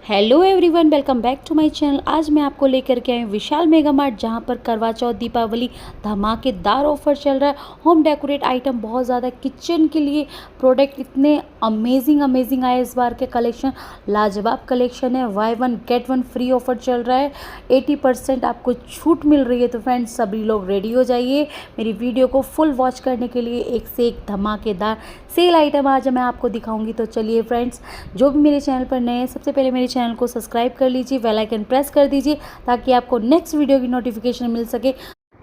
Hello everyone, welcome back to my channel. आज मैं आपको लेकर के आई हूँ विशाल मेगा मार्ट, जहाँ पर करवा चौथ दीपावली धमाकेदार ऑफर चल रहा है। होम डेकोरेट आइटम बहुत ज़्यादा, किचन के लिए प्रोडक्ट इतने अमेजिंग आए इस बार के कलेक्शन। लाजवाब कलेक्शन है। By one get one free offer चल रहा है। 80% आपको छूट मिल रही है। तो फ्रेंड्स, सभी लोग रेडी हो जाइए मेरी वीडियो को फुल वॉच करने के लिए। एक से एक धमाकेदार सेल आइटम आज मैं आपको दिखाऊंगी। तो चलिए फ्रेंड्स, जो भी मेरे चैनल पर नए हैं, सबसे पहले मेरे चैनल को सब्सक्राइब कर लीजिए, बेल आइकन प्रेस कर दीजिए ताकि आपको नेक्स्ट वीडियो की नोटिफिकेशन मिल सके।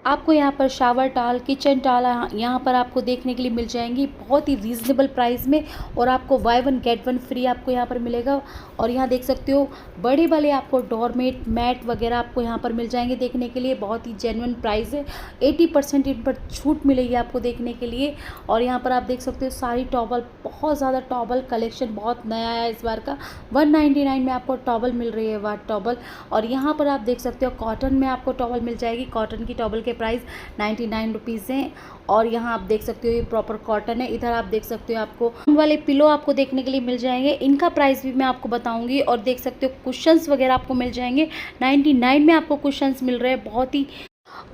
आपको यहाँ पर शावर टाल, किचन टाल यहाँ पर आपको देखने के लिए मिल जाएंगी बहुत ही रीज़नेबल प्राइस में। और आपको by one get one free आपको यहाँ पर मिलेगा। और यहाँ देख सकते हो बड़े वाले आपको डोरमेट मैट वगैरह आपको यहाँ पर मिल जाएंगे देखने के लिए। बहुत ही जेन्युइन प्राइस है। 80% इन पर छूट मिलेगी आपको देखने के लिए। और यहाँ पर आप देख सकते हो सारी टॉवल, बहुत ज़्यादा टॉवल कलेक्शन बहुत नया आया है इस बार का। 199 में आपको टॉवल मिल रही है, वाट टॉवल। और यहाँ पर आप देख सकते हो कॉटन में आपको टॉवल मिल जाएगी। कॉटन की टॉवल प्राइस 99 रुपीज़ हैं। और यहाँ आप देख सकते हो ये प्रॉपर कॉटन है। इधर आप देख सकते हो आपको वाले पिलो आपको देखने के लिए मिल जाएंगे। इनका प्राइस भी मैं आपको बताऊंगी। और देख सकते हो कुशंस वगैरह आपको मिल जाएंगे। 99 में आपको कुशंस मिल रहे हैं।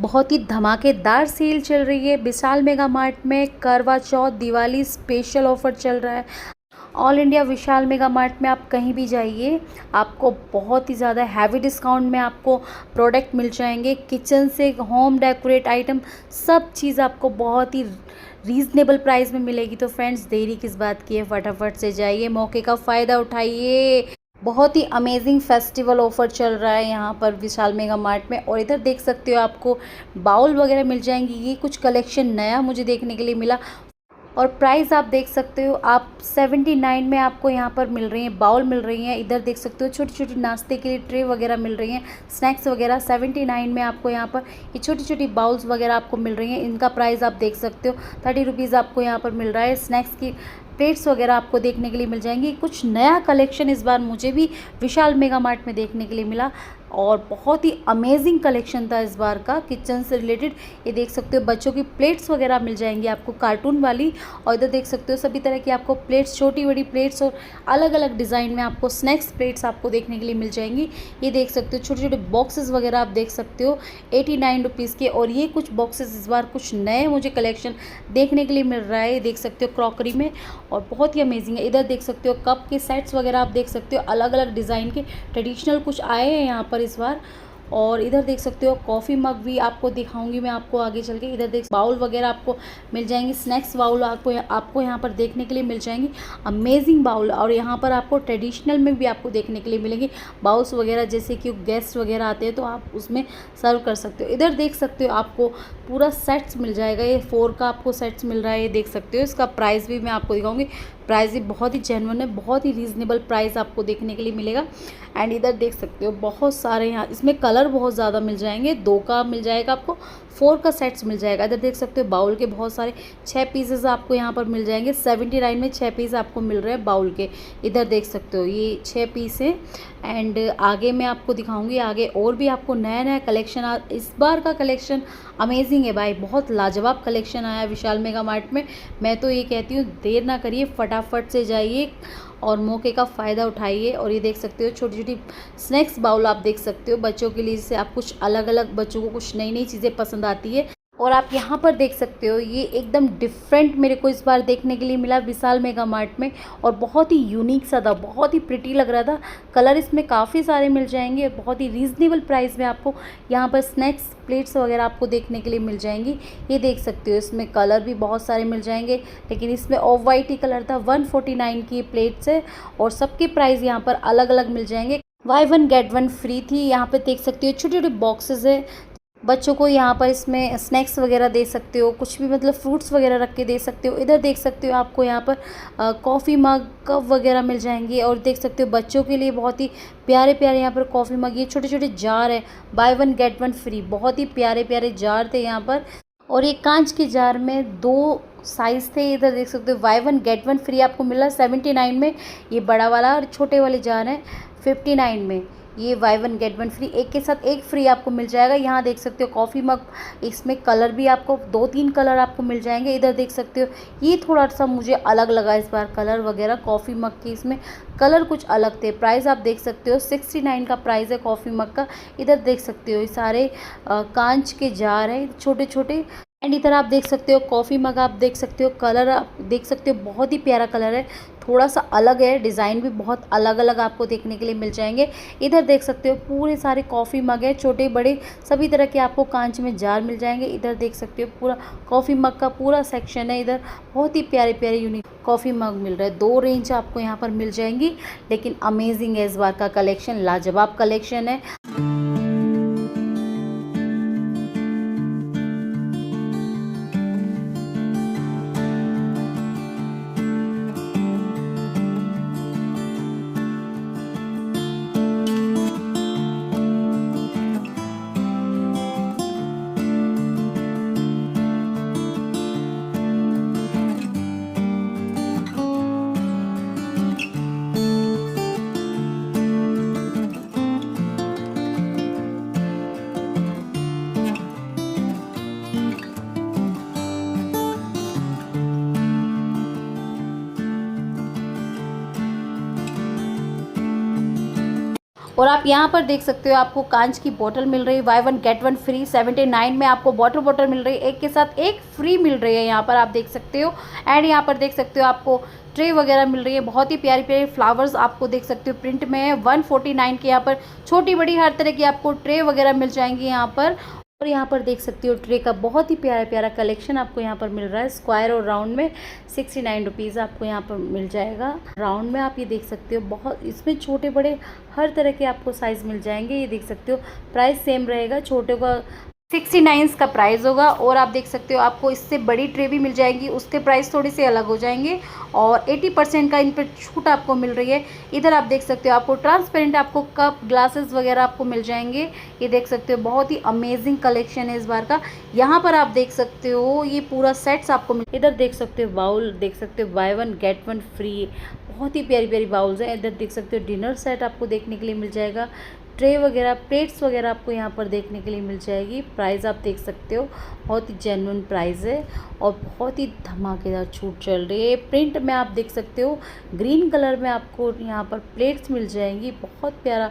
बहुत ही धमाकेदार सेल चल रही है विशाल मेगा मार्ट में। करवा चौथ दिवाली स्पेशल ऑफर चल रहा है। ऑल इंडिया विशाल मेगा मार्ट में आप कहीं भी जाइए, आपको बहुत ही ज़्यादा हैवी डिस्काउंट में आपको प्रोडक्ट मिल जाएंगे। किचन से होम डेकोरेट आइटम सब चीज़ आपको बहुत ही रीज़नेबल प्राइस में मिलेगी। तो फ्रेंड्स, देरी किस बात की है, फटाफट से जाइए, मौके का फ़ायदा उठाइए। बहुत ही अमेजिंग फेस्टिवल ऑफर चल रहा है यहाँ पर विशाल मेगा मार्ट में। और इधर देख सकते हो आपको बाउल वगैरह मिल जाएंगी। ये कुछ कलेक्शन नया मुझे देखने के लिए मिला। और प्राइस आप देख सकते हो, आप 79 में आपको यहाँ पर मिल रही हैं, बाउल मिल रही हैं। इधर देख सकते हो छोटी छोटी नाश्ते के लिए ट्रे वगैरह मिल रही हैं, स्नैक्स वगैरह। 79 में आपको यहाँ पर ये छोटी छोटी बाउल्स वगैरह आपको मिल रही हैं। इनका प्राइस आप देख सकते हो 30 रुपीज़ आपको यहाँ पर मिल रहा है। स्नैक्स की प्लेट्स वगैरह आपको देखने के लिए मिल जाएंगी। कुछ नया कलेक्शन इस बार मुझे भी विशाल मेगा मार्ट में देखने के लिए मिला। और बहुत ही अमेजिंग कलेक्शन था इस बार का किचन से रिलेटेड। ये देख सकते हो बच्चों की प्लेट्स वगैरह मिल जाएंगी आपको, कार्टून वाली। और इधर देख सकते हो सभी तरह की आपको प्लेट्स, छोटी बड़ी प्लेट्स और अलग अलग डिज़ाइन में आपको स्नैक्स प्लेट्स आपको देखने के लिए मिल जाएंगी। ये देख सकते हो छोटे छोटे बॉक्सेस वगैरह आप देख सकते हो 89 रुपीज़ के। और ये कुछ बॉक्सेस इस बार कुछ नए मुझे कलेक्शन देखने के लिए मिल रहा है। देख सकते हो क्रॉकरी में, और बहुत ही अमेजिंग है। इधर देख सकते हो कप के सेट्स वगैरह आप देख सकते हो, अलग अलग डिज़ाइन के ट्रेडिशनल कुछ आए हैं यहाँ पर इस बार। और इधर देख सकते हो कॉफ़ी मग भी आपको दिखाऊंगी मैं आपको आगे चल के। इधर देख बाउल वगैरह आपको मिल जाएंगी, स्नैक्स बाउल आपको यहाँ पर देखने के लिए मिल जाएंगी। Amazing bowl. और यहाँ पर आपको ट्रेडिशनल में भी आपको देखने के लिए मिलेंगी बाउल्स वगैरह, जैसे कि गेस्ट वगैरह आते हैं तो आप उसमें सर्व कर सकते हो। इधर देख सकते हो आपको पूरा सेट्स मिल जाएगा। ये 4 का आपको सेट्स मिल रहा है, ये देख सकते हो। इसका प्राइस भी मैं आपको दिखाऊंगी। प्राइस भी बहुत ही जेन्युइन है, बहुत ही रीज़नेबल प्राइस आपको देखने के लिए मिलेगा। एंड इधर देख सकते हो बहुत सारे यहाँ इसमें कलर बहुत ज़्यादा मिल जाएंगे। 2 का मिल जाएगा आपको, 4 का सेट्स मिल जाएगा। इधर देख सकते हो बाउल के बहुत सारे 6 पीसेस आपको यहाँ पर मिल जाएंगे। 79 में 6 पीस आपको मिल रहे हैं बाउल के। इधर देख सकते हो ये 6 पीस हैं। एंड आगे मैं आपको दिखाऊंगी, आगे और भी आपको नया नया कलेक्शन। इस बार का कलेक्शन अमेजिंग है भाई, बहुत लाजवाब कलेक्शन आया है विशाल मेगा मार्ट में। मैं तो ये कहती हूँ देर ना करिए, फटाफट से जाइए और मौके का फ़ायदा उठाइए। और ये देख सकते हो छोटी छोटी स्नैक्स बाउल आप देख सकते हो बच्चों के लिए, जिससे आप कुछ अलग अलग बच्चों को कुछ नई नई चीज़ें पसंद आती है। और आप यहाँ पर देख सकते हो ये एकदम डिफरेंट मेरे को इस बार देखने के लिए मिला विशाल मेगा मार्ट में। और बहुत ही यूनिक सा था, बहुत ही प्रिटी लग रहा था। कलर इसमें काफ़ी सारे मिल जाएंगे, बहुत ही रीज़नेबल प्राइस में आपको यहाँ पर स्नैक्स प्लेट्स वगैरह आपको देखने के लिए मिल जाएंगी। ये देख सकते हो इसमें कलर भी बहुत सारे मिल जाएंगे, लेकिन इसमें ऑफ वाइट ही कलर था। 149 की प्लेट्स है और सबके प्राइस यहाँ पर अलग अलग मिल जाएंगे। By one get one free थी। यहाँ पे देख सकते हो छोटे छोटे बॉक्सेस है, बच्चों को यहाँ पर इसमें स्नैक्स वगैरह दे सकते हो, कुछ भी मतलब फ्रूट्स वगैरह रख के दे सकते हो। इधर देख सकते हो आपको यहाँ पर कॉफ़ी मग कप वगैरह मिल जाएंगे। और देख सकते हो बच्चों के लिए बहुत ही प्यारे प्यारे यहाँ पर कॉफ़ी मग, ये छोटे छोटे जार है, by one get one free. बहुत ही प्यारे प्यारे जार थे यहाँ पर। और ये कांच के जार में 2 साइज़ थे। इधर देख सकते हो by one get one free आपको मिला 79 में ये बड़ा वाला, और छोटे वाले जार हैं 59 में। ये by one get one free, एक के साथ एक फ्री आपको मिल जाएगा। यहाँ देख सकते हो कॉफ़ी मग, इसमें कलर भी आपको 2-3 कलर आपको मिल जाएंगे। इधर देख सकते हो ये थोड़ा सा मुझे अलग लगा इस बार कलर वगैरह, कॉफ़ी मग के इसमें कलर कुछ अलग थे। प्राइस आप देख सकते हो 69 का प्राइस है कॉफ़ी मग का। इधर देख सकते हो ये सारे कांच के जार हैं छोटे छोटे। एंड इधर आप देख सकते हो कॉफ़ी मग, आप देख सकते हो कलर, आप देख सकते हो बहुत ही प्यारा कलर है, थोड़ा सा अलग है, डिज़ाइन भी बहुत अलग अलग आपको देखने के लिए मिल जाएंगे। इधर देख सकते हो पूरे सारे कॉफ़ी मग है, छोटे बड़े सभी तरह के आपको कांच में जार मिल जाएंगे। इधर देख सकते हो पूरा कॉफ़ी मग का पूरा सेक्शन है। इधर बहुत ही प्यारे प्यारे यूनिक कॉफ़ी मग मिल रहा है। 2 रेंज आपको यहाँ पर मिल जाएंगी, लेकिन अमेजिंग है इस बार का कलेक्शन, लाजवाब कलेक्शन है। और आप यहाँ पर देख सकते हो आपको कांच की बोतल मिल रही है, by one get one free. 79 में आपको बोतल मिल रही है, एक के साथ एक फ्री मिल रही है, यहाँ पर आप देख सकते हो। एंड यहाँ पर देख सकते हो आपको ट्रे वगैरह मिल रही है, बहुत ही प्यारी प्यारी फ्लावर्स आपको देख सकते हो प्रिंट में है। 149 के यहाँ पर छोटी बड़ी हर तरह की आपको ट्रे वगैरह मिल जाएंगी यहाँ पर। और यहाँ पर देख सकते हो ट्रे का बहुत ही प्यारा प्यारा कलेक्शन आपको यहाँ पर मिल रहा है। स्क्वायर और राउंड में 69 रुपीज़ आपको यहाँ पर मिल जाएगा। राउंड में आप ये देख सकते हो बहुत, इसमें छोटे बड़े हर तरह के आपको साइज़ मिल जाएंगे। ये देख सकते हो प्राइस सेम रहेगा, छोटे का 69 का प्राइस होगा। और आप देख सकते हो आपको इससे बड़ी ट्रे भी मिल जाएंगी, उसके प्राइस थोड़े से अलग हो जाएंगे। और 80% का इन पर छूट आपको मिल रही है। इधर आप देख सकते हो आपको ट्रांसपेरेंट आपको कप ग्लासेस वगैरह आपको मिल जाएंगे। ये देख सकते हो बहुत ही अमेजिंग कलेक्शन है इस बार का। यहाँ पर आप देख सकते हो ये पूरा सेट्स आपको इधर देख सकते हो बाउल, देख सकते हो by one get one free, बहुत ही प्यारी प्यारी बाउल्स हैं। इधर देख सकते हो डिनर सेट आपको देखने के लिए मिल जाएगा। ट्रे वगैरह प्लेट्स वगैरह आपको यहाँ पर देखने के लिए मिल जाएगी। प्राइस आप देख सकते हो बहुत ही जेन्युइन प्राइस है और बहुत ही धमाकेदार छूट चल रही है। प्रिंट में आप देख सकते हो ग्रीन कलर में आपको यहाँ पर प्लेट्स मिल जाएंगी, बहुत प्यारा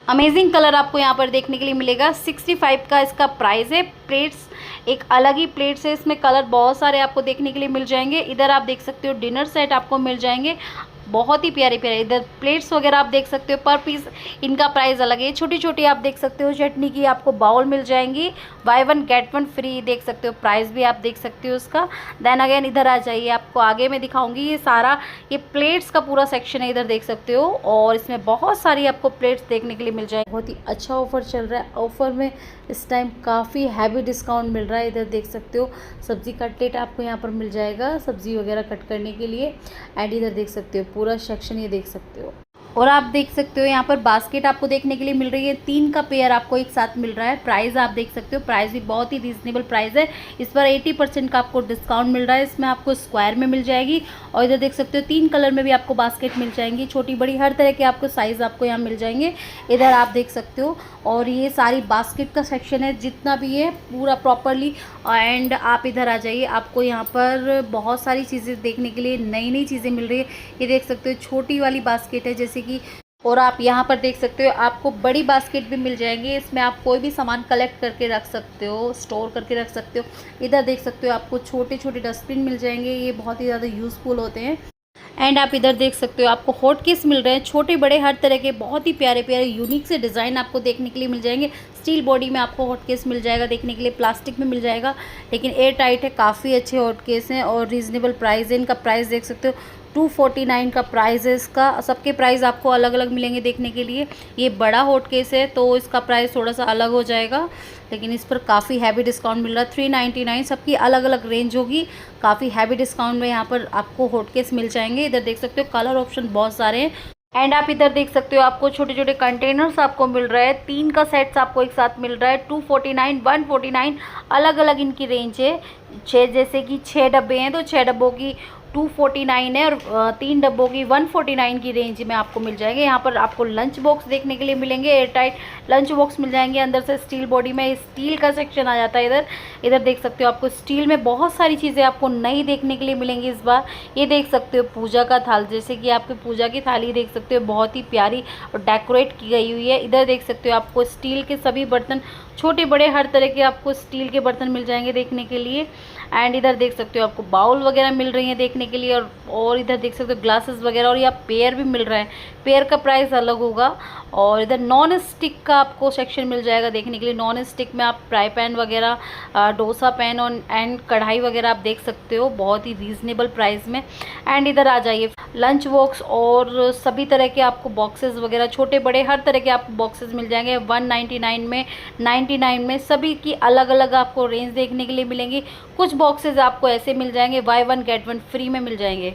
अमेजिंग कलर आपको यहाँ पर देखने के लिए मिलेगा। 65 का इसका प्राइस है। प्लेट्स एक अलग ही प्लेट्स है, इसमें कलर बहुत सारे आपको देखने के लिए मिल जाएंगे। इधर आप देख सकते हो डिनर सेट आपको मिल जाएंगे, बहुत ही प्यारे प्यारे। इधर प्लेट्स वगैरह आप देख सकते हो, पर पीस इनका प्राइस अलग है। छोटी छोटी आप देख सकते हो चटनी की आपको बाउल मिल जाएंगी, by one get one free देख सकते हो। प्राइस भी आप देख सकते हो उसका। देन अगेन इधर आ जाइए, आपको आगे में दिखाऊंगी। ये सारा ये प्लेट्स का पूरा सेक्शन है, इधर देख सकते हो। और इसमें बहुत सारी आपको प्लेट्स देखने के लिए मिल जाएगी। बहुत ही अच्छा ऑफर चल रहा है। ऑफर में इस टाइम काफ़ी हैवी डिस्काउंट मिल रहा है। इधर देख सकते हो सब्जी कटलेट आपको यहाँ पर मिल जाएगा, सब्जी वगैरह कट करने के लिए। एंड इधर देख सकते हो पूरा सेक्शन ये देख सकते हो। और आप देख सकते हो यहाँ पर बास्केट आपको देखने के लिए मिल रही है, 3 का पेयर आपको एक साथ मिल रहा है। प्राइस आप देख सकते हो, प्राइस भी बहुत ही रीजनेबल प्राइस है। इस पर 80% का आपको डिस्काउंट मिल रहा है। इसमें आपको स्क्वायर में मिल जाएगी। और इधर देख सकते हो 3 कलर में भी आपको बास्केट मिल जाएंगी, छोटी बड़ी हर तरह के आपको साइज़ आपको यहाँ मिल जाएंगे। इधर आप देख सकते हो। और ये सारी बास्केट का सेक्शन है जितना भी है पूरा प्रॉपरली। एंड आप इधर आ जाइए, आपको यहाँ पर बहुत सारी चीज़ें देखने के लिए नई नई चीज़ें मिल रही है। ये देख सकते हो छोटी वाली बास्केट है जैसे कि। और आप यहाँ पर देख सकते हो आपको बड़ी बास्केट भी मिल जाएंगी, इसमें आप कोई भी सामान कलेक्ट करके रख सकते हो, स्टोर करके रख सकते हो। इधर देख सकते हो आपको छोटे छोटे डस्टबिन मिल जाएंगे, ये बहुत ही ज़्यादा यूज़फुल होते हैं। एंड आप इधर देख सकते हो आपको हॉट केस मिल रहे हैं, छोटे बड़े हर तरह के बहुत ही प्यारे प्यारे यूनिक से डिज़ाइन आपको देखने के लिए मिल जाएंगे। स्टील बॉडी में आपको हॉट केस मिल जाएगा देखने के लिए, प्लास्टिक में मिल जाएगा, लेकिन एयर टाइट है। काफ़ी अच्छे हॉट केस हैं और रीज़नेबल प्राइस है। इनका प्राइस देख सकते हो 249 का प्राइस है इसका। सबके प्राइस आपको अलग अलग मिलेंगे देखने के लिए। ये बड़ा हॉट केस है तो इसका प्राइस थोड़ा सा अलग हो जाएगा, लेकिन इस पर काफ़ी हैवी डिस्काउंट मिल रहा है। 399 सबकी अलग अलग रेंज होगी। काफ़ी हैवी डिस्काउंट में यहाँ पर आपको हॉट केस मिल जाएंगे। इधर देख सकते हो कलर ऑप्शन बहुत सारे हैं। एंड आप इधर देख सकते हो आपको छोटे छोटे कंटेनर्स आपको मिल रहा है, 3 का सेट्स आपको एक साथ मिल रहा है। 249 149 अलग अलग इनकी रेंज है। 6 जैसे कि 6 डब्बे हैं तो 6 डब्बों की 249 है और 3 डब्बों की 149 की रेंज में आपको मिल जाएंगे। यहाँ पर आपको लंच बॉक्स देखने के लिए मिलेंगे, एयर टाइट लंच बॉक्स मिल जाएंगे। अंदर से स्टील बॉडी में स्टील का सेक्शन आ जाता है। इधर देख सकते हो आपको स्टील में बहुत सारी चीज़ें आपको नई देखने के लिए मिलेंगी इस बार। ये देख सकते हो पूजा का थाल, जैसे कि आपकी पूजा की थाली देख सकते हो, बहुत ही प्यारी और डेकोरेट की गई हुई है। इधर देख सकते हो आपको स्टील के सभी बर्तन, छोटे बड़े हर तरह के आपको स्टील के बर्तन मिल जाएंगे देखने के लिए। एंड इधर देख सकते हो आपको बाउल वगैरह मिल रही हैं देखने के लिए, और इधर देख सकते हो ग्लासेस वगैरह, और यहाँ पेयर भी मिल रहा है। पेयर का प्राइस अलग होगा। और इधर नॉन स्टिक का आपको सेक्शन मिल जाएगा देखने के लिए। नॉन स्टिक में आप फ्राई पैन वगैरह, डोसा पैन और एंड कढ़ाई वगैरह आप देख सकते हो बहुत ही रीज़नेबल प्राइस में। एंड इधर आ जाइए, लंच बॉक्स और सभी तरह के आपको बॉक्सेस वगैरह, छोटे बड़े हर तरह के आपको बॉक्सेस मिल जाएंगे 199 में, 99 में, सभी की अलग अलग आपको रेंज देखने के लिए मिलेंगी। कुछ बॉक्सेस आपको ऐसे मिल जाएंगे बाय 1 गेट 1 फ्री में मिल जाएंगे।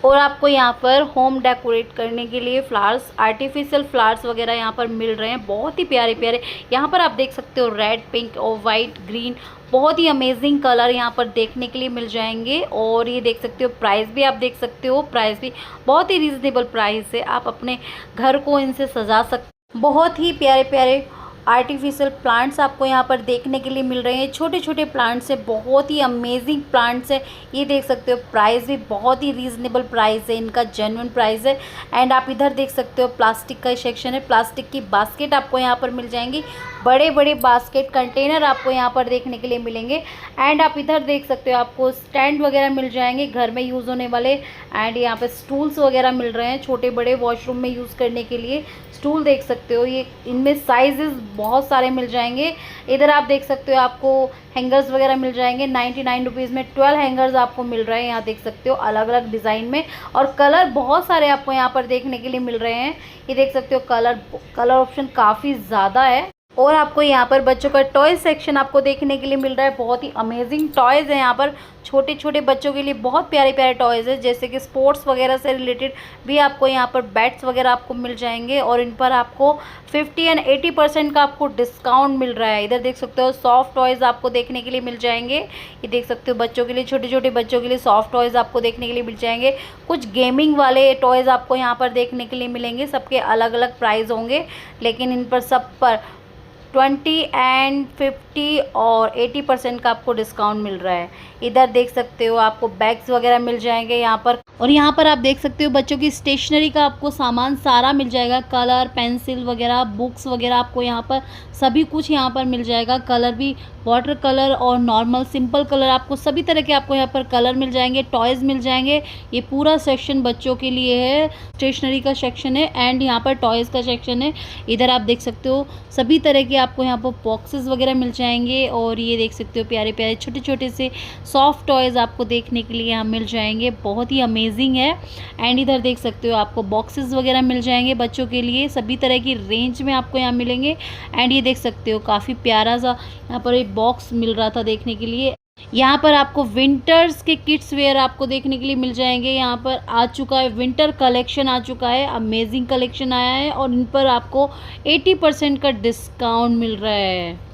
और आपको यहाँ पर होम डेकोरेट करने के लिए फ्लावर्स, आर्टिफिशियल फ्लावर्स वगैरह यहाँ पर मिल रहे हैं, बहुत ही प्यारे प्यारे। यहाँ पर आप देख सकते हो रेड, पिंक और वाइट, ग्रीन, बहुत ही अमेजिंग कलर यहाँ पर देखने के लिए मिल जाएंगे। और ये देख सकते हो प्राइस भी आप देख सकते हो, प्राइस भी बहुत ही रीज़नेबल प्राइस है। आप अपने घर को इनसे सजा सकते। बहुत ही प्यारे प्यारे आर्टिफिशियल प्लांट्स आपको यहाँ पर देखने के लिए मिल रहे हैं। छोटे छोटे प्लांट्स है, बहुत ही अमेजिंग प्लांट्स है। ये देख सकते हो प्राइस भी बहुत ही रीज़नेबल प्राइस है, इनका जेन्युइन प्राइस है। एंड आप इधर देख सकते हो प्लास्टिक का सेक्शन है, प्लास्टिक की बास्केट आपको यहाँ पर मिल जाएंगी, बड़े बड़े बास्केट कंटेनर आपको यहाँ पर देखने के लिए मिलेंगे। एंड आप इधर देख सकते हो आपको स्टैंड वगैरह मिल जाएंगे घर में यूज़ होने वाले। एंड यहाँ पर स्टूल्स वगैरह मिल रहे हैं, छोटे बड़े वॉशरूम में यूज़ करने के लिए स्टूल देख सकते हो। ये इनमें साइजेस बहुत सारे मिल जाएंगे। इधर आप देख सकते हो आपको हैंगर्स वगैरह मिल जाएंगे 99 रुपीज़ में। 12 हैंगर्स आपको मिल रहे हैं, यहाँ देख सकते हो अलग अलग डिज़ाइन में, और कलर बहुत सारे आपको यहाँ पर देखने के लिए मिल रहे हैं। ये देख सकते हो कलर ऑप्शन काफ़ी ज़्यादा है। और आपको यहाँ पर बच्चों का टॉय सेक्शन आपको देखने के लिए मिल रहा है, बहुत ही अमेजिंग टॉयज़ है यहाँ पर। छोटे छोटे बच्चों के लिए बहुत प्यारे प्यारे टॉयज़ है, जैसे कि स्पोर्ट्स वगैरह से रिलेटेड भी आपको यहाँ पर बैट्स वगैरह आपको मिल जाएंगे। और इन पर आपको 50 एंड 80% का आपको डिस्काउंट मिल रहा है। इधर देख सकते हो सॉफ्ट टॉयज़ आपको देखने के लिए मिल जाएंगे। ये देख सकते हो बच्चों के लिए, छोटे छोटे बच्चों के लिए सॉफ्ट टॉयज़ आपको देखने के लिए मिल जाएंगे। कुछ गेमिंग वाले टॉयज़ आपको यहाँ पर देखने के लिए मिलेंगे, सबके अलग अलग प्राइस होंगे, लेकिन इन पर सब पर 20 एंड 50 और 80% का आपको डिस्काउंट मिल रहा है। इधर देख सकते हो आपको बैग्स वगैरह मिल जाएंगे यहाँ पर। और यहाँ पर आप देख सकते हो बच्चों की स्टेशनरी का आपको सामान सारा मिल जाएगा, कलर, पेंसिल वगैरह, बुक्स वगैरह आपको यहाँ पर सभी कुछ यहाँ पर मिल जाएगा। कलर भी वाटर कलर और नॉर्मल सिंपल कलर, आपको सभी तरह के आपको यहाँ पर कलर मिल जाएंगे, टॉयज़ मिल जाएंगे। ये पूरा सेक्शन बच्चों के लिए है, स्टेशनरी का सेक्शन है एंड यहाँ पर टॉयज़ का सेक्शन है। इधर आप देख सकते हो सभी तरह के आपको यहाँ पर बॉक्सेस वगैरह मिल जाएंगे। और ये देख सकते हो प्यारे प्यारे छोटे छोटे से सॉफ्ट टॉयज़ आपको देखने के लिए यहाँ मिल जाएंगे, बहुत ही अमेजिंग है। एंड इधर देख सकते हो आपको बॉक्सेस वगैरह मिल जाएंगे बच्चों के लिए, सभी तरह की रेंज में आपको यहाँ मिलेंगे। एंड ये देख सकते हो काफ़ी प्यारा सा यहाँ पर एक बॉक्स मिल रहा था देखने के लिए। यहाँ पर आपको विंटर्स के किड्स वेयर आपको देखने के लिए मिल जाएंगे। यहाँ पर आ चुका है विंटर कलेक्शन, आ चुका है, अमेजिंग कलेक्शन आया है और इन पर आपको 80% का डिस्काउंट मिल रहा है।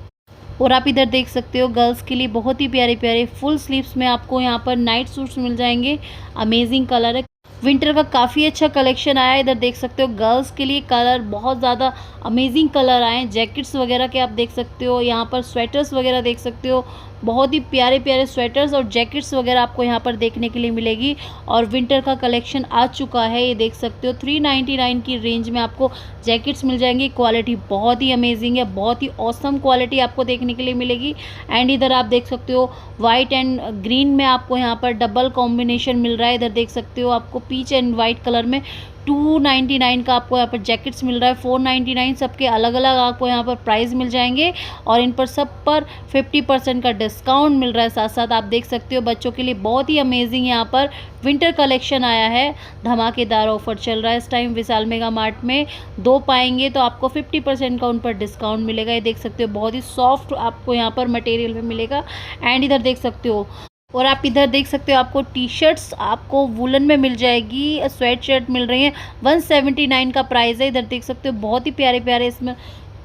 और आप इधर देख सकते हो गर्ल्स के लिए बहुत ही प्यारे प्यारे फुल स्लीव्स में आपको यहाँ पर नाइट सूट्स मिल जाएंगे, अमेजिंग कलर है। विंटर का काफ़ी अच्छा कलेक्शन आया है। इधर देख सकते हो गर्ल्स के लिए कलर बहुत ज़्यादा अमेजिंग कलर आए हैं, जैकेट्स वगैरह के आप देख सकते हो। यहाँ पर स्वेटर्स वगैरह देख सकते हो, बहुत ही प्यारे प्यारे स्वेटर्स और जैकेट्स वगैरह आपको यहाँ पर देखने के लिए मिलेगी। और विंटर का कलेक्शन आ चुका है, ये देख सकते हो 399 की रेंज में आपको जैकेट्स मिल जाएंगी। क्वालिटी बहुत ही अमेजिंग है, बहुत ही ऑसम क्वालिटी आपको देखने के लिए मिलेगी। एंड इधर आप देख सकते हो वाइट एंड ग्रीन में आपको यहाँ पर डबल कॉम्बिनेशन मिल रहा है। इधर देख सकते हो आपको पीच एंड वाइट कलर में 299 का आपको यहाँ पर जैकेट्स मिल रहा है, 499 सबके अलग अलग आपको यहाँ पर प्राइस मिल जाएंगे। और इन पर सब पर 50% का डिस्काउंट मिल रहा है। साथ साथ आप देख सकते हो बच्चों के लिए बहुत ही अमेजिंग यहाँ पर विंटर कलेक्शन आया है, धमाकेदार ऑफर चल रहा है इस टाइम विशाल मेगा मार्ट में। 2 पाएंगे तो आपको 50% का उन पर डिस्काउंट मिलेगा। ये देख सकते हो बहुत ही सॉफ्ट आपको यहाँ पर मटेरियल में मिलेगा। एंड इधर देख सकते हो, और आप इधर देख सकते हो आपको टी शर्ट्स आपको वुलन में मिल जाएगी, स्वेट शर्ट मिल रही है, 179 का प्राइस है। इधर देख सकते हो बहुत ही प्यारे प्यारे इसमें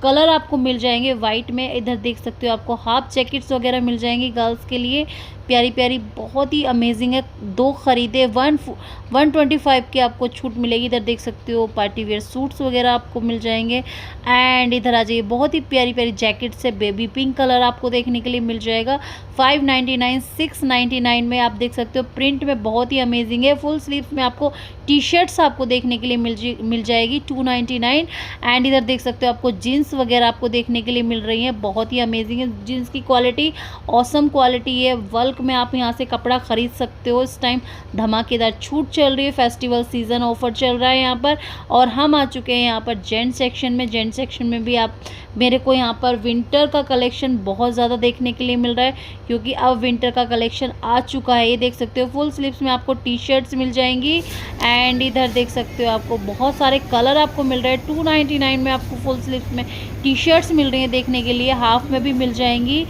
कलर आपको मिल जाएंगे वाइट में। इधर देख सकते हो आपको हाफ जैकेट्स वगैरह मिल जाएंगी गर्ल्स के लिए, प्यारी प्यारी, बहुत ही अमेजिंग है। दो खरीदे 125 की आपको छूट मिलेगी। इधर देख सकते हो पार्टी वेयर सूट्स वगैरह आपको मिल जाएंगे। एंड इधर आ जाइए, बहुत ही प्यारी प्यारी जैकेट्स है, बेबी पिंक कलर आपको देखने के लिए मिल जाएगा 599 699 में। आप देख सकते हो प्रिंट में बहुत ही अमेजिंग है। फुल स्लीव्स में आपको टी शर्ट्स आपको देखने के लिए मिल जाएगी 299। एंड इधर देख सकते हो आपको जीन्स वगैरह आपको देखने के लिए मिल रही है, बहुत ही अमेजिंग है। जीन्स की क्वालिटी ऑसम क्वालिटी है, बल्क में आप यहाँ से कपड़ा खरीद सकते हो। इस टाइम धमाकेदार छूट चल रही है, फेस्टिवल सीजन ऑफर चल रहा है यहाँ पर। और हम आ चुके हैं यहाँ पर जेंट सेक्शन में। जेंट सेक्शन में भी आप मेरे को यहाँ पर विंटर का कलेक्शन बहुत ज़्यादा देखने के लिए मिल रहा है, क्योंकि अब विंटर का कलेक्शन आ चुका है। ये देख सकते हो फुल स्लीव्स में आपको टी शर्ट्स मिल जाएंगी। एंड इधर देख सकते हो आपको बहुत सारे कलर आपको मिल रहे हैं। 299 में आपको फुल स्लीव्स में टी शर्ट्स मिल रही हैं देखने के लिए, हाफ में भी मिल जाएंगी।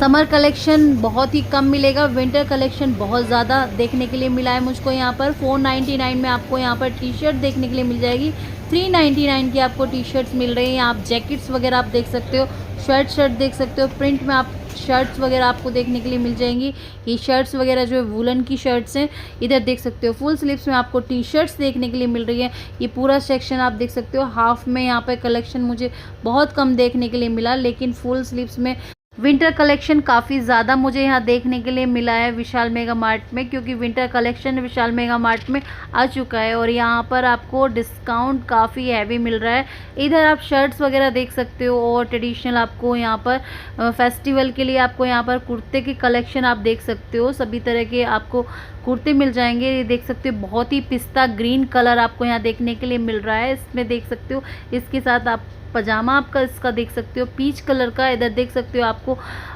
समर कलेक्शन बहुत ही कम मिलेगा, विंटर कलेक्शन बहुत ज़्यादा देखने के लिए मिला है मुझको यहाँ पर। 499 में आपको यहाँ पर टी शर्ट देखने के लिए मिल जाएगी। 399 की आपको टी शर्ट्स मिल रही हैं। आप जैकेट्स वगैरह आप देख सकते हो, शर्ट देख सकते हो, प्रिंट में आप शर्ट्स वगैरह आपको देखने के लिए मिल जाएंगी। ये शर्ट्स वगैरह जो है वुलन की शर्ट्स हैं। इधर देख सकते हो फुल स्लीव्स में आपको टी शर्ट्स देखने के लिए मिल रही है। ये पूरा सेक्शन आप देख सकते हो। हाफ में यहाँ पर कलेक्शन मुझे बहुत कम देखने के लिए मिला, लेकिन फुल स्लीव्स में विंटर कलेक्शन काफ़ी ज़्यादा मुझे यहाँ देखने के लिए मिला है विशाल मेगा मार्ट में, क्योंकि विंटर कलेक्शन विशाल मेगा मार्ट में आ चुका है और यहाँ पर आपको डिस्काउंट काफ़ी हैवी मिल रहा है। इधर आप शर्ट्स वगैरह देख सकते हो और ट्रेडिशनल आपको यहाँ पर फेस्टिवल के लिए आपको यहाँ पर कुर्ते की कलेक्शन आप देख सकते हो। सभी तरह के आपको कुर्ते मिल जाएंगे। ये देख सकते हो बहुत ही पिस्ता ग्रीन कलर आपको यहाँ देखने के लिए मिल रहा है। इसमें देख सकते हो इसके साथ आप पजामा आपका इसका देख सकते हो पीच कलर का। इधर देख सकते हो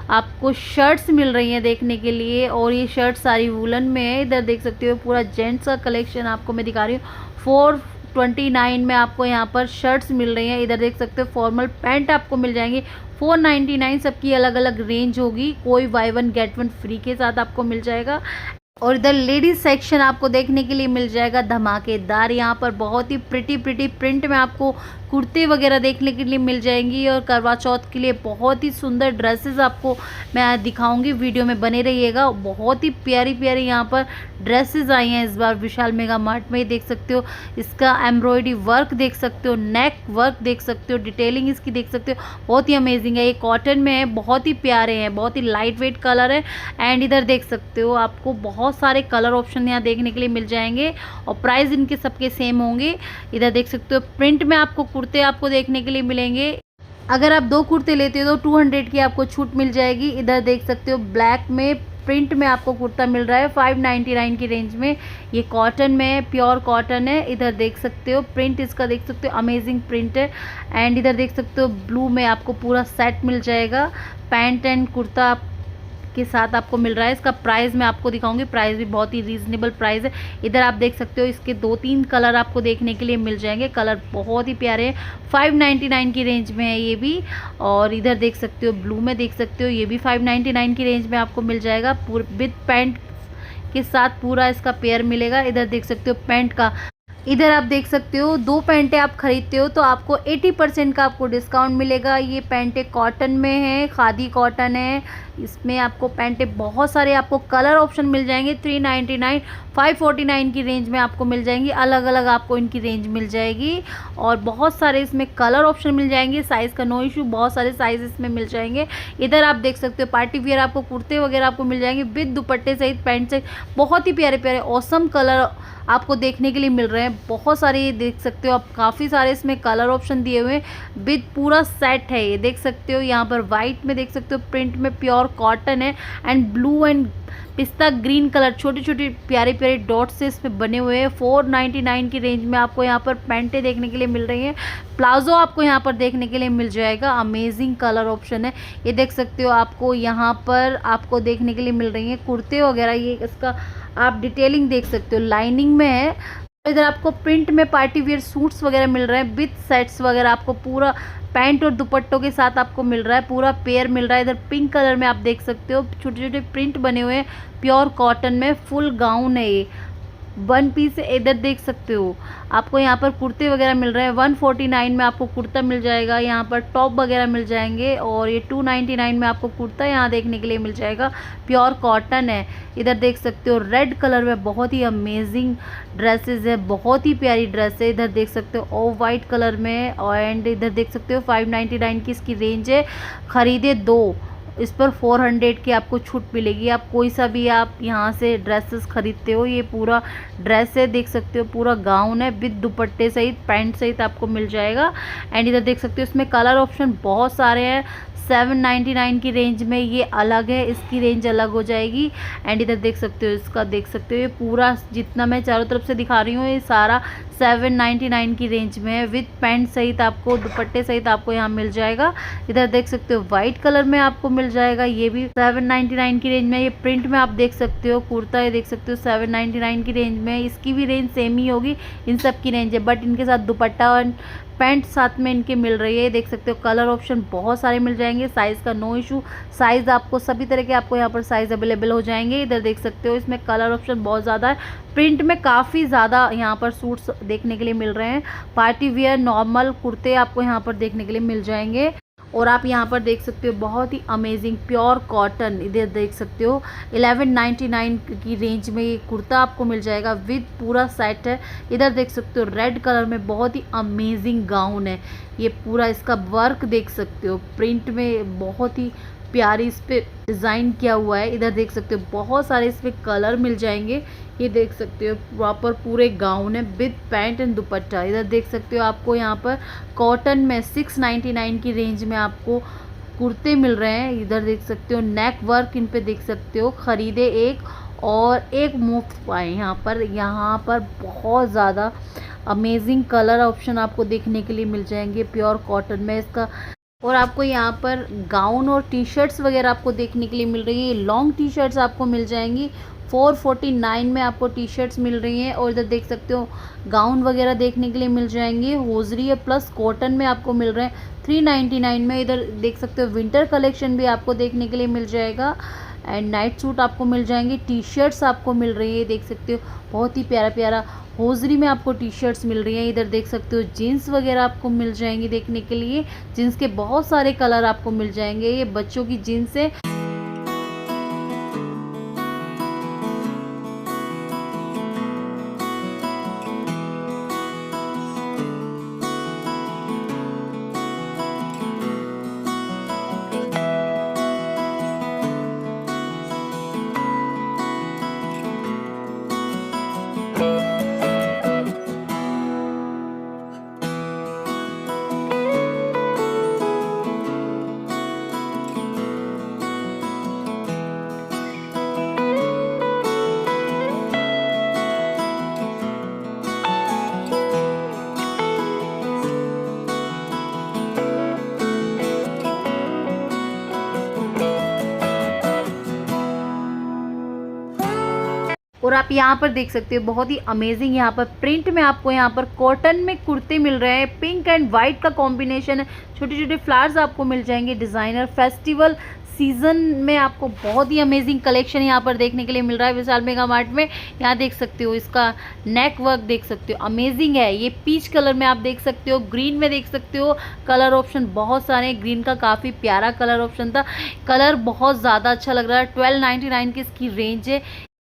आपको शर्ट्स मिल रही हैं देखने के लिए, और ये शर्ट सारी वुलन में है। इधर देख सकते हो पूरा जेंट्स का कलेक्शन आपको मैं दिखा रही हूँ। 429 में आपको यहाँ पर शर्ट्स मिल रही हैं। इधर देख सकते हो फॉर्मल पैंट आपको मिल जाएंगे 499। सबकी अलग अलग रेंज होगी, कोई बाय 1 गेट 1 फ्री के साथ आपको मिल जाएगा। और इधर लेडीज सेक्शन आपको देखने के लिए मिल जाएगा धमाकेदार। यहाँ पर बहुत ही प्रिटी प्रिंट में आपको कुर्ते वगैरह देखने के लिए मिल जाएंगी, और करवा चौथ के लिए बहुत ही सुंदर ड्रेसेस आपको मैं दिखाऊंगी, वीडियो में बने रहिएगा। बहुत ही प्यारी प्यारी यहाँ पर ड्रेसेस आई हैं इस बार विशाल मेगा मार्ट में। देख सकते हो इसका एम्ब्रॉयडरी वर्क देख सकते हो, नेक वर्क देख सकते हो, डिटेलिंग इसकी देख सकते हो, बहुत ही अमेजिंग है। ये कॉटन में है, बहुत ही प्यारे हैं, बहुत ही लाइट वेट कलर है। एंड इधर देख सकते हो आपको बहुत सारे कलर ऑप्शन यहाँ देखने के लिए मिल जाएंगे, और प्राइस इनके सबके सेम होंगे। इधर देख सकते हो प्रिंट में आपको कुर्ते आपको देखने के लिए मिलेंगे। अगर आप 2 कुर्ते लेते हो तो 200 की आपको छूट मिल जाएगी। इधर देख सकते हो ब्लैक में प्रिंट में आपको कुर्ता मिल रहा है 599 की रेंज में। ये कॉटन में है, प्योर कॉटन है। इधर देख सकते हो प्रिंट इसका देख सकते हो, अमेजिंग प्रिंट है। एंड इधर देख सकते हो ब्लू में आपको पूरा सेट मिल जाएगा, पैंट एंड कुर्ता के साथ आपको मिल रहा है। इसका प्राइस मैं आपको दिखाऊंगी, प्राइस भी बहुत ही रीजनेबल प्राइस है। इधर आप देख सकते हो इसके 2-3 कलर आपको देखने के लिए मिल जाएंगे, कलर बहुत ही प्यारे हैं। 599 की रेंज में है ये भी। और इधर देख सकते हो ब्लू में देख सकते हो, ये भी 599 की रेंज में आपको मिल जाएगा, विद पैंट के साथ पूरा इसका पेयर मिलेगा। इधर देख सकते हो पैंट का, इधर आप देख सकते हो 2 पैंटें आप खरीदते हो तो आपको 80% का आपको डिस्काउंट मिलेगा। ये पैंटें कॉटन में है, खादी कॉटन है। इसमें आपको पैंटें बहुत सारे आपको कलर ऑप्शन मिल जाएंगे। 399 549 की रेंज में आपको मिल जाएंगी, अलग अलग आपको इनकी रेंज मिल जाएगी, और बहुत सारे इसमें कलर ऑप्शन मिल जाएंगे। साइज़ का नो इशू, बहुत सारे साइज इसमें मिल जाएंगे। इधर आप देख सकते हो पार्टी वियर आपको कुर्ते वगैरह आपको मिल जाएंगे विद दुपट्टे सहित, पैंट से। बहुत ही प्यारे प्यारे ऑसम कलर आपको देखने के लिए मिल रहे हैं, बहुत सारे देख सकते हो आप, काफ़ी सारे इसमें कलर ऑप्शन दिए हुए हैं, विद पूरा सेट है। ये देख सकते हो यहाँ पर वाइट में देख सकते हो, प्रिंट में प्योर कॉटन है, एंड ब्लू एंड पिस्ता ग्रीन कलर छोटे छोटे प्यारे प्यारे डॉट से इसमें बने हुए हैं। 499 की रेंज में आपको यहाँ पर पैंटें देखने के लिए मिल रही हैं। प्लाजो आपको यहाँ पर देखने के लिए मिल जाएगा, अमेजिंग कलर ऑप्शन है। ये देख सकते हो आपको यहाँ पर आपको देखने के लिए मिल रही हैं कुर्ते वगैरह। ये इसका आप डिटेलिंग देख सकते हो, लाइनिंग में है। इधर आपको प्रिंट में पार्टी वेयर सूट्स वगैरह मिल रहे हैं, विथ सेट्स वगैरह आपको पूरा पैंट और दुपट्टों के साथ आपको मिल रहा है, पूरा पेयर मिल रहा है। इधर पिंक कलर में आप देख सकते हो, छोटे छोटे प्रिंट बने हुए हैं, प्योर कॉटन में, फुल गाउन है ये। वन पीस इधर देख सकते हो आपको यहाँ पर कुर्ते वगैरह मिल रहे हैं। 149 में आपको कुर्ता मिल जाएगा, यहाँ पर टॉप वगैरह मिल जाएंगे। और ये 299 में आपको कुर्ता यहाँ देखने के लिए मिल जाएगा। प्योर कॉटन है। इधर देख सकते हो रेड कलर में बहुत ही अमेजिंग ड्रेसेस है, बहुत ही प्यारी ड्रेस है। इधर देख सकते हो ऑफ वाइट कलर में। एंड इधर देख सकते हो 599 की इसकी रेंज है। खरीदे दो, इस पर 400 की आपको छूट मिलेगी। आप कोई सा भी आप यहाँ से ड्रेसेस खरीदते हो, ये पूरा ड्रेस है देख सकते हो, पूरा गाउन है विद दुपट्टे सहित पैंट सहित आपको मिल जाएगा। एंड इधर देख सकते हो इसमें कलर ऑप्शन बहुत सारे हैं। 799 की रेंज में ये अलग है, इसकी रेंज अलग हो जाएगी। एंड इधर देख सकते हो इसका देख सकते हो ये पूरा जितना मैं चारों तरफ से दिखा रही हूँ ये सारा 799 की रेंज में है विद पैंट सहित आपको दुपट्टे सहित आपको यहाँ मिल जाएगा। इधर देख सकते हो वाइट कलर में आपको मिल जाएगा, ये भी 799 की रेंज में। ये प्रिंट में आप देख सकते हो कुर्ता, ये देख सकते हो 799 की रेंज में। इसकी भी रेंज सेम ही होगी, इन सब की रेंज है, बट इनके साथ दुपट्टा और पैंट साथ में इनके मिल रही है। देख सकते हो कलर ऑप्शन बहुत सारे मिल जाएंगे। साइज़ का नो इशू, साइज़ आपको सभी तरह के आपको यहाँ पर साइज़ अवेलेबल हो जाएंगे। इधर देख सकते हो इसमें कलर ऑप्शन बहुत ज़्यादा है। प्रिंट में काफ़ी ज़्यादा यहाँ पर सूट्स देखने के लिए मिल रहे हैं। पार्टी वियर नॉर्मल कुर्ते आपको यहाँ पर देखने के लिए मिल जाएंगे। और आप यहाँ पर देख सकते हो बहुत ही अमेजिंग प्योर कॉटन, इधर देख सकते हो 1199 की रेंज में ये कुर्ता आपको मिल जाएगा विद पूरा सेट है। इधर देख सकते हो रेड कलर में बहुत ही अमेजिंग गाउन है। ये पूरा इसका वर्क देख सकते हो, प्रिंट में बहुत ही प्यारी इस पे डिज़ाइन किया हुआ है। इधर देख सकते हो बहुत सारे इसमें कलर मिल जाएंगे। ये देख सकते हो प्रॉपर पूरे गाउन है विद पैंट एंड दुपट्टा। इधर देख सकते हो आपको यहाँ पर कॉटन में 699 की रेंज में आपको कुर्ते मिल रहे हैं। इधर देख सकते हो नेक वर्क इन पे देख सकते हो, खरीदे एक और एक मुफ्त पाए। यहाँ पर बहुत ज़्यादा अमेजिंग कलर ऑप्शन आपको देखने के लिए मिल जाएंगे प्योर कॉटन में इसका। और आपको यहाँ पर गाउन और टी शर्ट्स वगैरह आपको देखने के लिए मिल रही है। लॉन्ग टी शर्ट्स आपको मिल जाएंगी 449 में आपको टी शर्ट्स मिल रही हैं। और इधर देख सकते हो गाउन वगैरह देखने के लिए मिल जाएंगे। होजरी है प्लस कॉटन में आपको मिल रहे हैं 399 में। इधर देख सकते हो विंटर कलेक्शन भी आपको देखने के लिए मिल जाएगा। एंड नाइट सूट आपको मिल जाएंगे, टी शर्ट्स आपको मिल रही है देख सकते हो बहुत ही प्यारा प्यारा होजरी में आपको टी शर्ट्स मिल रही हैं। इधर देख सकते हो जीन्स वगैरह आपको मिल जाएंगी देखने के लिए। जीन्स के बहुत सारे कलर आपको मिल जाएंगे। ये बच्चों की जीन्स है। और आप यहाँ पर देख सकते हो बहुत ही अमेजिंग यहाँ पर प्रिंट में आपको यहाँ पर कॉटन में कुर्ते मिल रहे हैं। पिंक एंड वाइट का कॉम्बिनेशन है, छोटे छोटे फ्लावर्स आपको मिल जाएंगे। डिज़ाइनर फेस्टिवल सीजन में आपको बहुत ही अमेजिंग कलेक्शन यहाँ पर देखने के लिए मिल रहा है विशाल मेगा मार्ट में। यहाँ देख सकते हो इसका नेक वर्क देख सकते हो अमेजिंग है। ये पीच कलर में आप देख सकते हो, ग्रीन में देख सकते हो। कलर ऑप्शन बहुत सारे हैं, ग्रीन का काफ़ी प्यारा कलर ऑप्शन था, कलर बहुत ज़्यादा अच्छा लग रहा है। 1299 की इसकी रेंज है।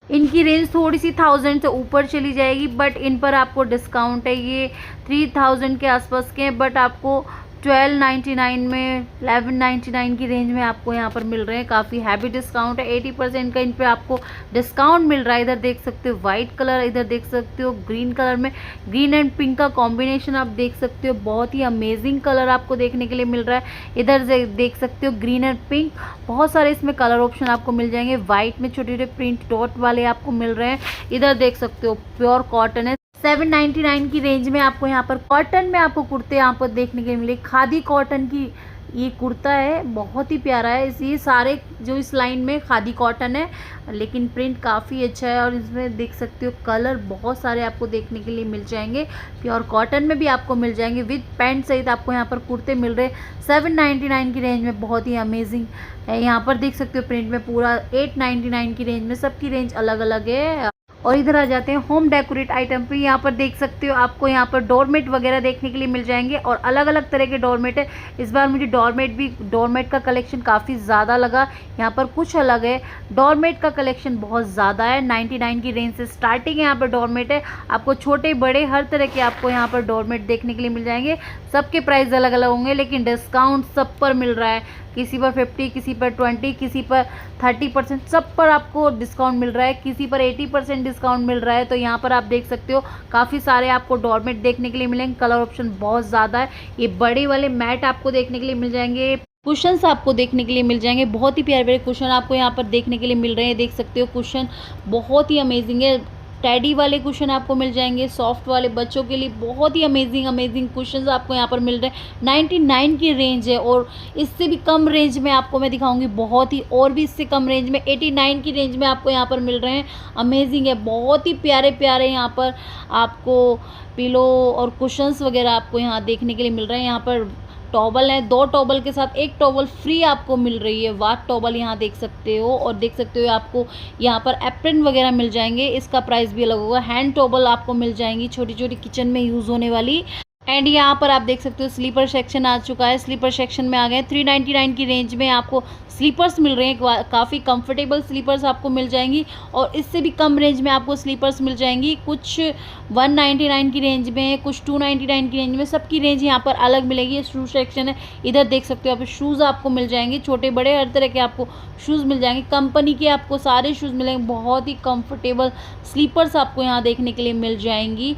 इनकी रेंज थोड़ी सी 1000 से ऊपर चली जाएगी, बट इन पर आपको डिस्काउंट है। ये 3000 के आसपास के हैं, बट आपको 1299 में 1199 की रेंज में आपको यहाँ पर मिल रहे हैं। काफ़ी हैवी डिस्काउंट है, 80% का इन पे आपको डिस्काउंट मिल रहा है। इधर देख सकते हो वाइट कलर, इधर देख सकते हो ग्रीन कलर में ग्रीन एंड पिंक का कॉम्बिनेशन आप देख सकते हो। बहुत ही अमेजिंग कलर आपको देखने के लिए मिल रहा है। इधर देख सकते हो ग्रीन एंड पिंक, बहुत सारे इसमें कलर ऑप्शन आपको मिल जाएंगे। वाइट में छोटे छोटे प्रिंट डॉट वाले आपको मिल रहे हैं। इधर देख सकते हो प्योर कॉटन है। 799 की रेंज में आपको यहाँ पर कॉटन में आपको कुर्ते यहाँ पर देखने के लिए मिले। खादी कॉटन की ये कुर्ता है, बहुत ही प्यारा है। ये सारे जो इस लाइन में खादी कॉटन है, लेकिन प्रिंट काफ़ी अच्छा है। और इसमें देख सकते हो कलर बहुत सारे आपको देखने के लिए मिल जाएंगे। प्योर कॉटन में भी आपको मिल जाएंगे, विद पैंट सहित आपको यहाँ पर कुर्ते मिल रहे हैं 799 की रेंज में। बहुत ही अमेजिंग है। यहाँ पर देख सकते हो प्रिंट में पूरा 899 की रेंज में, सबकी रेंज अलग अलग है। और इधर आ जाते हैं होम डेकोरेट आइटम पे। यहाँ पर देख सकते हो आपको यहाँ पर डोरमेट वगैरह देखने के लिए मिल जाएंगे और अलग अलग तरह के डोरमेट है। इस बार मुझे डोरमेट का कलेक्शन काफ़ी ज़्यादा लगा। यहाँ पर कुछ अलग है, डोरमेट का कलेक्शन बहुत ज़्यादा है। 99 की रेंज से स्टार्टिंग यहाँ पर डोरमेट है। आपको छोटे बड़े हर तरह के आपको यहाँ पर डोरमेट देखने के लिए मिल जाएंगे। सबके प्राइस अलग अलग होंगे लेकिन डिस्काउंट सब पर मिल रहा है। किसी पर 50, किसी पर 20, किसी पर 30%, सब पर आपको डिस्काउंट मिल रहा है। किसी पर 80% डिस्काउंट मिल रहा है। तो यहाँ पर आप देख सकते हो काफ़ी सारे आपको डोरमेट देखने के लिए मिलेंगे। कलर ऑप्शन बहुत ज़्यादा है। ये बड़े वाले मैट आपको देखने के लिए मिल जाएंगे। कुशन्स आपको देखने के लिए मिल जाएंगे। बहुत ही प्यारे प्यारे कुशन आपको यहाँ पर देखने के लिए मिल रहे हैं। देख सकते हो कुशन बहुत ही अमेजिंग है। टेडी वाले कुशन आपको मिल जाएंगे, सॉफ्ट वाले बच्चों के लिए बहुत ही अमेजिंग कुशन्स आपको यहाँ पर मिल रहे हैं। 99 की रेंज है और इससे भी कम रेंज में आपको मैं दिखाऊंगी बहुत ही, और भी इससे कम रेंज में 89 की रेंज में आपको यहाँ पर मिल रहे हैं। अमेजिंग है, बहुत ही प्यारे प्यारे यहाँ पर आपको पिलो और कुशन्स वगैरह आपको यहाँ देखने के लिए मिल रहे हैं। यहाँ पर टॉवल है, 2 टॉवल के साथ 1 टॉवल फ्री आपको मिल रही है। वाट टॉवल यहाँ देख सकते हो और देख सकते हो आपको यहाँ पर एप्रन वगैरह मिल जाएंगे। इसका प्राइस भी अलग होगा। हैंड टॉवल आपको मिल जाएंगी, छोटी छोटी किचन में यूज़ होने वाली। एंड यहाँ पर आप देख सकते हो स्लीपर सेक्शन आ चुका है। स्लीपर सेक्शन में आ गए 399 की रेंज में आपको स्लीपर्स मिल रहे हैं। काफ़ी कंफर्टेबल स्लीपर्स आपको मिल जाएंगी और इससे भी कम रेंज में आपको स्लीपर्स मिल जाएंगी। कुछ 199 की रेंज में, कुछ 299 की रेंज में, सबकी रेंज यहाँ पर अलग मिलेगी। ये शूज़ सेक्शन है, इधर देख सकते हो आप शूज़ आपको मिल जाएंगे। छोटे बड़े हर तरह के आपको शूज़ मिल जाएंगे। कंपनी के आपको सारे शूज़ मिलेंगे। बहुत ही कंफर्टेबल स्लीपर्स आपको यहाँ देखने के लिए मिल जाएंगी।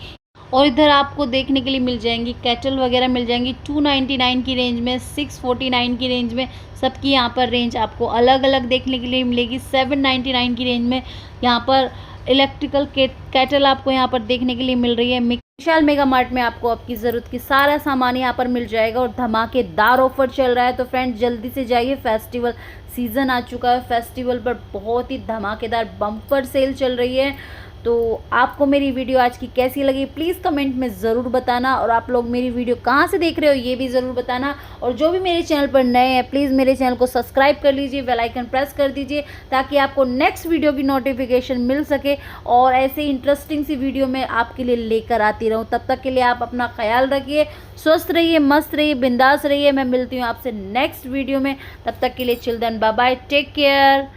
और इधर आपको देखने के लिए मिल जाएंगी कैटल वगैरह मिल जाएंगी 299 की रेंज में, 649 की रेंज में। सबकी यहाँ पर रेंज आपको अलग अलग देखने के लिए मिलेगी। 799 की रेंज में यहाँ पर इलेक्ट्रिकल कैटल आपको यहाँ पर देखने के लिए मिल रही है। विशाल मेगा मार्ट में आपको आपकी ज़रूरत की सारा सामान यहाँ पर मिल जाएगा और धमाकेदार ऑफर चल रहा है। तो फ्रेंड्स जल्दी से जाइए, फेस्टिवल सीज़न आ चुका है। फेस्टिवल पर बहुत ही धमाकेदार बम्पर सेल चल रही है। तो आपको मेरी वीडियो आज की कैसी लगी प्लीज़ कमेंट में ज़रूर बताना। और आप लोग मेरी वीडियो कहाँ से देख रहे हो ये भी ज़रूर बताना। और जो भी मेरे चैनल पर नए हैं प्लीज़ मेरे चैनल को सब्सक्राइब कर लीजिए, बेल आइकन प्रेस कर दीजिए ताकि आपको नेक्स्ट वीडियो की नोटिफिकेशन मिल सके और ऐसे इंटरेस्टिंग सी वीडियो मैं आपके लिए लेकर आती रहूँ। तब तक के लिए आप अपना ख्याल रखिए, स्वस्थ रहिए, मस्त रहिए, बिंदास रहिए। मैं मिलती हूँ आपसे नेक्स्ट वीडियो में। तब तक के लिए children bye bye, take care.